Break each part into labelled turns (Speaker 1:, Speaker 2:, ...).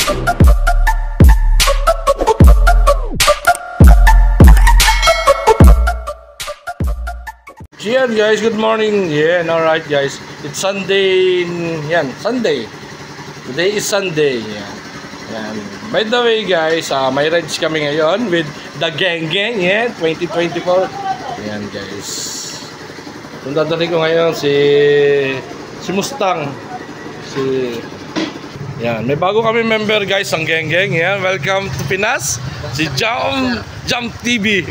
Speaker 1: Yan guys, good morning. Yeah, alright guys. It's Sunday. Yan, Sunday. Today is Sunday. Yan. By the way guys, may rides kami ngayon with the gang gang. Yeah, 2024. Yan guys. Kung dadali ko ngayon si Mustang. Yan, may bago kami member guys ang gang gang. Yan, welcome to Pinas. Si Jump TV.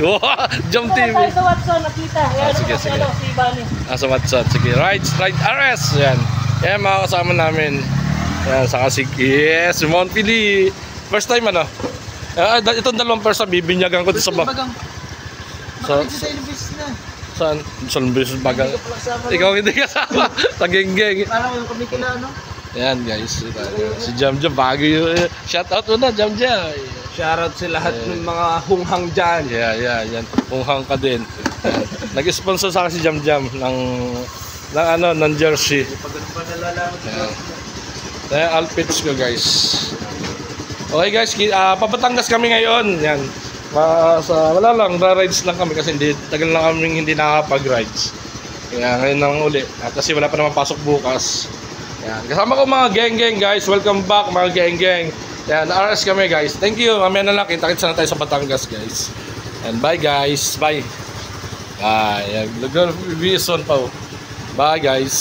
Speaker 1: Jump TV.
Speaker 2: Sa Watson nakita.
Speaker 1: Sige.
Speaker 2: Si Bani.
Speaker 1: Sa Watson. Sige, ride RS. Yan. Yan mga kasama namin. Yan, saka si Simon Pili. First time ano? Itong dalawang first time bibinyagan ko sa bagang. Saan? Sa Lumbis bagang. Ikaw hindi kasama. Sa geng-geng.
Speaker 2: Parang yung kumikila ano?
Speaker 1: Yan guys. Si Jam bago yun. Shout out muna Jam.
Speaker 3: Shoutout sa lahat ng mga hunghang dyan.
Speaker 1: Yeah, yan. Hunghang ka din. Nag-sponsor sa akin si Jam ng jersey. Yan outfits ko guys. Okay guys, papatangas kami ngayon. Yan. Wala lang, rides lang kami kasi tagal na kami hindi nakapag-rides. Kaya ngayon lang uli. Kasi wala pa naman pasok bukas. Yan. Kasama ko mga geng-geng guys. Welcome back mga geng-geng. Yan, RS kami guys. Thank you. Mamaya na lang. Kita-kits na tayo sa Batangas guys. And bye guys. Bye. Bye. Be soon pa. Bye guys.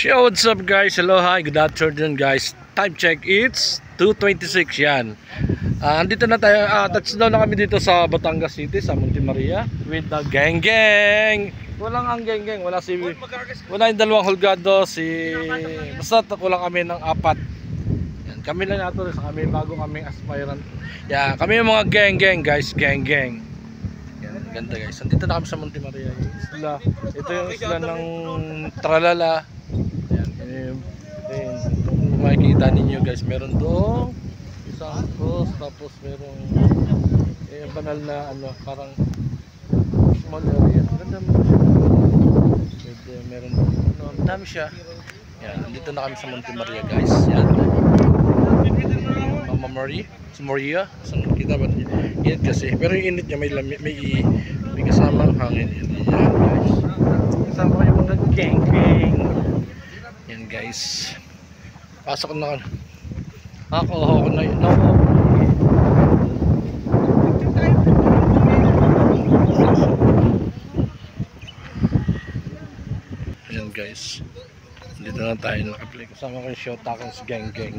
Speaker 1: Yo, what's up guys? Hello, hi. Good afternoon guys. Time check. It's 2:26 yan. Andito na tayo. Touchdown na kami dito sa Batangas City, sa Monte Maria. With the gang gang. Walang ang gang gang. Wala yung dalawang hulgado. Basta kulang kami ng 4. Kami lang nato sa kami bago kaming aspirant. Yeah, kami yung mga gang guys, gang. Yan, ganda guys. Nandito na kami sa Monte Maria. Isla. Ito yung isla ng Tralala. Yan. Kung makikita ninyo guys, meron doon isang cross, tapos merong banal na parang small area. Ganda mo siya. Meron ang dami siya. Yan, nandito na kami sa Monte Maria guys. Yan. Maria. Saan kita ba? Init kasi. Pero yung init niya may kasamang hangin. Yan guys. Kasama yung mga gang. Yan guys. Pasok na ka. Ako na yun. Yan guys. Dito na tayo nakaplay. Kasama ko yung show takang gang.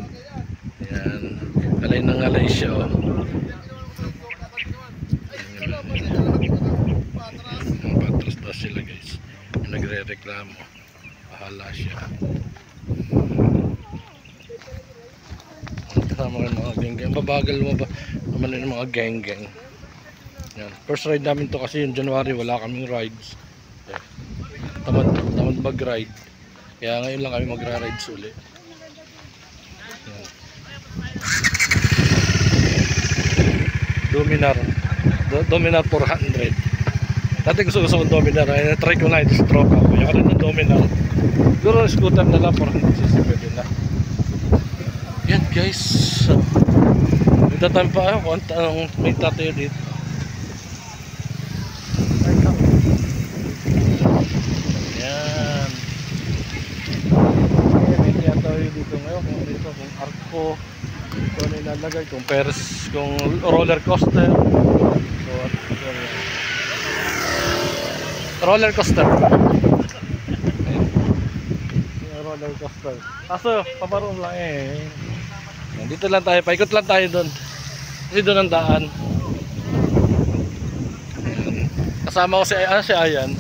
Speaker 1: Yan. Alay ng alay siya. Patras daw sila guys. Nagre-reklamo. Bahala siya. Kasama ko yung mga gang. Babagal mo ba? Naman yung mga gang. Yan. First ride namin to kasi yung January wala kaming rides. Tamad mag-ride. Kaya ngayon lang kami magra-rides ulit. Dominar 400. Dati gusto ko Dominar. Try ko na i-stroke ako. Kaya ka rin ng Dominar. Siguro scooter na lang 400cc pwede na. Yan guys. Nagtatime pa ako kung may tatayo dito. Yan. May tatayo dito ngayon. Kung arko. Ito na ilalagay kung roller coaster. Roller coaster. Roller coaster. Kaso paparong lang Dito lang tayo, paikot lang tayo doon. Kasi doon ang daan. Kasama ko si Ayan.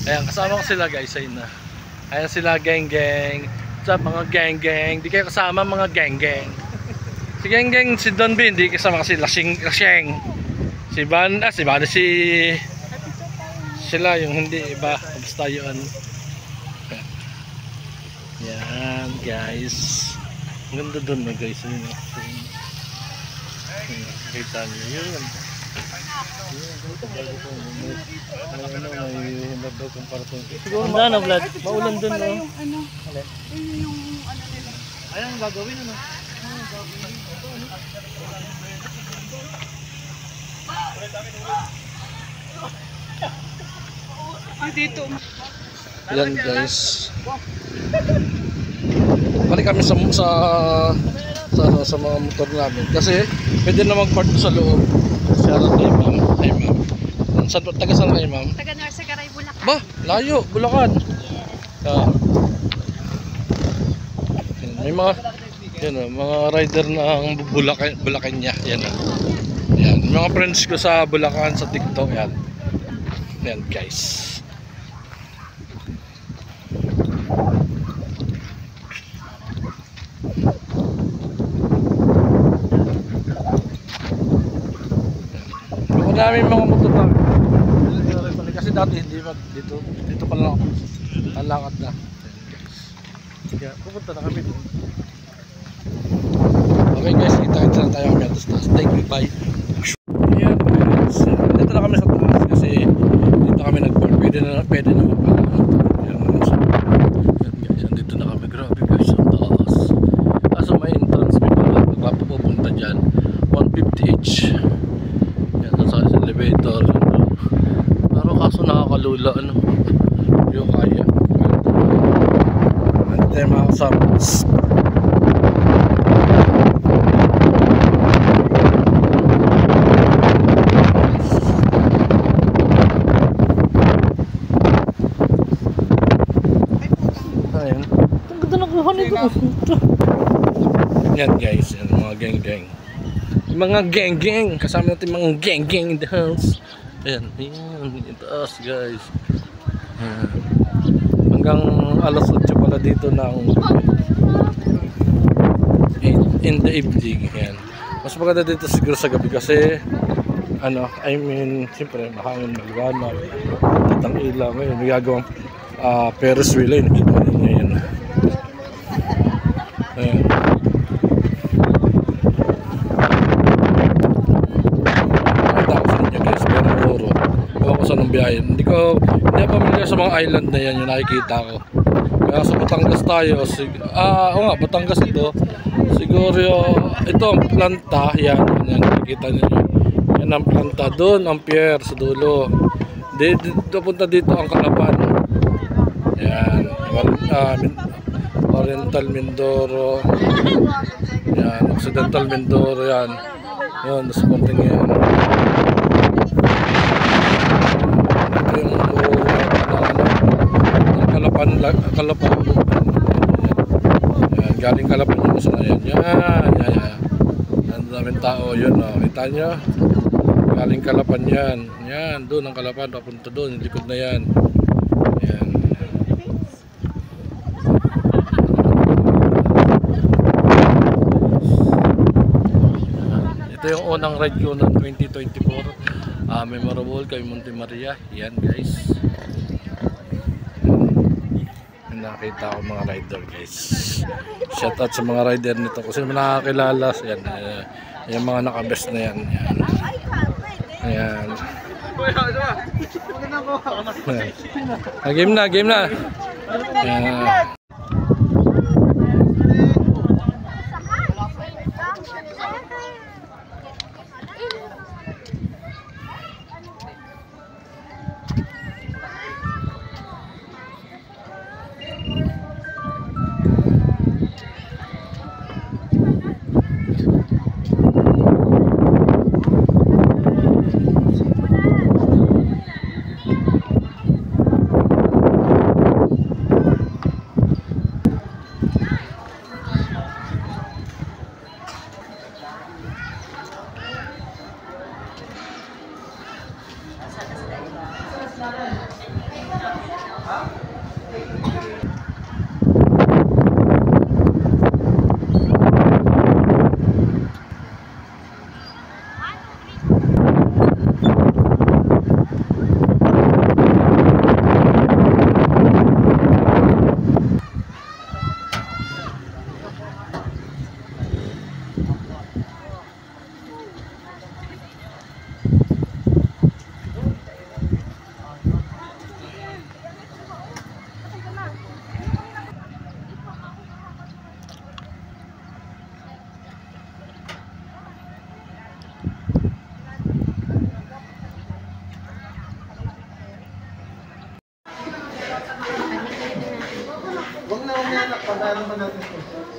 Speaker 1: Ayan, kasama ko sila guys. Ayan sila gang. What's up mga gang? Di kayo kasama mga gang. Si gang, si Don B, hindi kasama kasi lasing. Si Banda, sila yung hindi iba. Basta yun. Yan guys. Ang ganda doon guys. Kita nyo yun. May daw kung para ito. Siguro na Vlad. Maulan doon no. Yung ano. Ayun yung gagawin ano.
Speaker 2: Dito.
Speaker 1: Yan guys. Balik kami sa mga motor namin kasi pwede na mag-park sa loob. Shoutout kay ma'am. Ay ma'am. Taga saan kayo ma'am?
Speaker 2: Taga Narsagaray, Bulacan.
Speaker 1: Ba, layo, Bulacan. Ah. May mga mga rider ng Bulacan niya. Yan. Yan, mga friends ko sa Bulacan sa TikTok yan. Yan guys. Maraming mga motor pa. Kasi dati hindi dito pa lang ako. Lalakad na. Kaya pupunta na kami doon. Okay guys, kita-kita na tayo kami. Thank you, bye. Ayan guys. Dito na kami sa taas kasi dito kami nag-park. Pwede na pala. Ayan guys, dito na kami. Grabe guys, sa taas. Kaso may entrance may pala. Magpapapunta dyan. 150 each. Sa elevator pero kaso nakakalula hindi ko kaya hindi tayo makasama ayun ang ganda na kuha nito yan guys yan, mga gang mga gang kasama natin mga gang in the house. Ayan itaas guys. Ayan. Hanggang alas 8 pala dito ng in the evening. Ayan. Mas maganda dito siguro sa gabi kasi siyempre mahangin maliwanag tatang ilaw ngayon magagawang Ferris wheel ayun nakita nyo ngayon. Ayan. Hindi ako pamilyar sa mga island na yan yung nakikita ko. Kaya sa Batangas tayo Batangas ito siguro ito ang planta yan nakikita niyo yan ang planta doon ang pier sa dulo dito punta dito ang Calapan yan Oriental Mindoro yan Occidental Mindoro yan yun nasa konting yan Kalapan. Yan, galing Kalapan yung gusto na yan. Yan. Ang daming tao yun. Kita nyo? Galing Kalapan yan. Yan, doon ang Kalapan. Papunta doon. Yung likod na yan. Yan. Ito yung unang ride ko ng 2024. Memorable kay Monte Maria. Yan guys. Nakita ko mga rider guys. Shout out sa mga rider nito kasi nakakilala yan. Yung mga naka-best na yan. Ayan. Game na. Ayan.
Speaker 4: anak, pagkano ba natin ito?